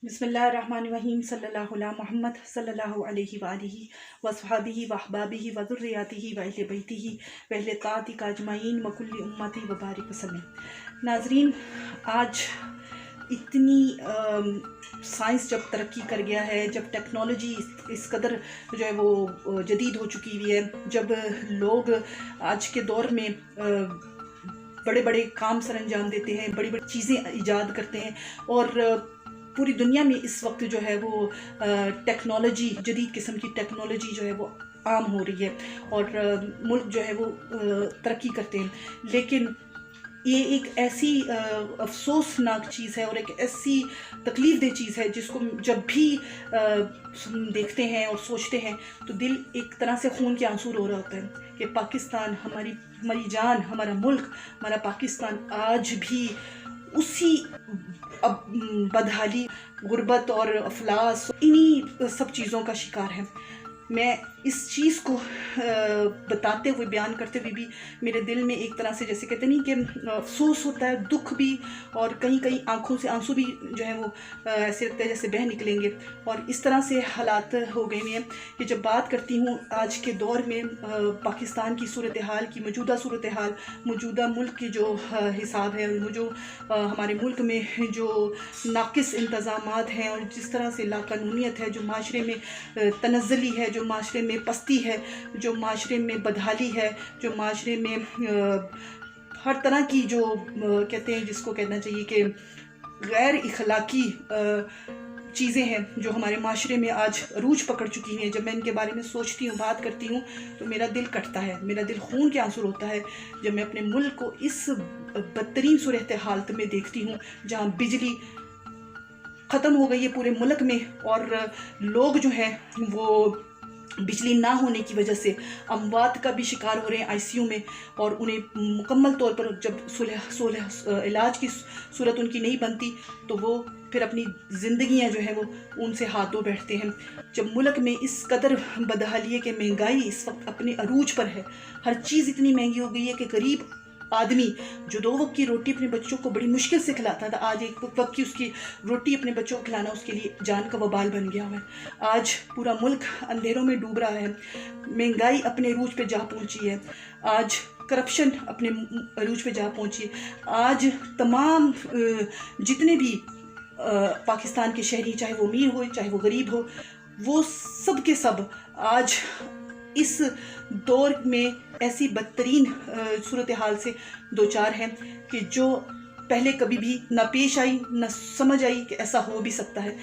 بسم اللہ الرحمن الرحیم صلی اللہ علی محمد صلی اللہ علیہ وآلہ وصحبہ وحبابہ وذریاتہ وأہل بیتہ وأہل طاعتہ اجمعین وکل امتی وبارک وسلم۔ ناظرین، آج اتنی سائنس جب ترقی کر گیا ہے، جب ٹیکنالوجی اس قدر جو ہے وہ جدید ہو چکی ہوئی ہے، جب لوگ آج کے دور میں بڑے بڑے کام سر انجام دیتے ہیں، بڑی بڑی چیزیں ایجاد کرتے ہیں، اور پوری دنیا میں اس وقت جو ہے وہ ٹیکنالوجی، جدید قسم کی ٹیکنالوجی جو ہے وہ عام ہو رہی ہے، اور ملک جو ہے وہ ترقی کرتے ہیں، لیکن یہ ایک ایسی افسوسناک چیز ہے اور ایک ایسی تکلیف دہ چیز ہے جس کو جب بھی دیکھتے ہیں اور سوچتے ہیں تو دل ایک طرح سے خون کے آنسو رو رہا ہوتا ہے کہ پاکستان، ہماری جان، ہمارا ملک، ہمارا پاکستان آج بھی اسی بدحالی، غربت اور افلاس، انہی سب چیزوں کا شکار ہے۔ میں اس چیز کو بتاتے ہوئے، بیان کرتے ہوئے بھی میرے دل میں ایک طرح سے جیسے کہتے نہیں کہ افسوس ہوتا ہے، دکھ بھی، اور کہیں کہیں آنکھوں سے آنسو بھی جو ہے وہ ایسے لگتا ہے جیسے بہہ نکلیں گے، اور اس طرح سے حالات ہو گئے ہیں کہ جب بات کرتی ہوں آج کے دور میں پاکستان کی صورتحال کی، موجودہ صورتحال، موجودہ ملک کی جو حساب ہے، جو ہمارے ملک میں جو ناقص انتظامات ہیں، اور جس طرح سے لاقانونیت ہے، جو معاشرے میں تنزلی ہے، جو معاشرے میں پستی ہے، جو معاشرے میں بدحالی ہے، جو معاشرے میں ہر طرح کی جو کہتے ہیں، جس کو کہنا چاہیے کہ غیر اخلاقی چیزیں ہیں جو ہمارے معاشرے میں آج عروج پکڑ چکی ہیں، جب میں ان کے بارے میں سوچتی ہوں، بات کرتی ہوں تو میرا دل کٹتا ہے، میرا دل خون کے آنسو ہوتا ہے جب میں اپنے ملک کو اس بدترین صورتحال میں دیکھتی ہوں، جہاں بجلی ختم ہو گئی ہے پورے ملک میں، اور لوگ جو ہیں وہ بجلی نہ ہونے کی وجہ سے اموات کا بھی شکار ہو رہے ہیں آئی سی یو میں، اور انہیں مکمل طور پر جب علاج کی صورت ان کی نہیں بنتی تو وہ پھر اپنی زندگیاں جو ہیں وہ ان سے ہاتھ دھو بیٹھتے ہیں۔ جب ملک میں اس قدر بدحالی ہے کہ مہنگائی اس وقت اپنے عروج پر ہے، ہر چیز اتنی مہنگی ہو گئی ہے کہ غریب آدمی جو 2 وقت کی روٹی اپنے بچوں کو بڑی مشکل سے کھلاتا تھا، آج 1 وقت کی اس کی روٹی اپنے بچوں کو کھلانا اس کے لیے جان کا وبال بن گیا ہوا ہے۔ آج پورا ملک اندھیروں میں ڈوب رہا ہے، مہنگائی اپنے عروج پہ جا پہنچی ہے، آج کرپشن اپنے عروج پہ جا پہنچی ہے، آج تمام جتنے بھی پاکستان کے شہری، چاہے وہ امیر ہو چاہے وہ غریب ہو، وہ سب کے سب آج اس دور میں ایسی بدترین صورتحال سے دوچار ہیں کہ جو پہلے کبھی بھی نہ پیش آئی، نہ سمجھ آئی کہ ایسا ہو بھی سکتا ہے۔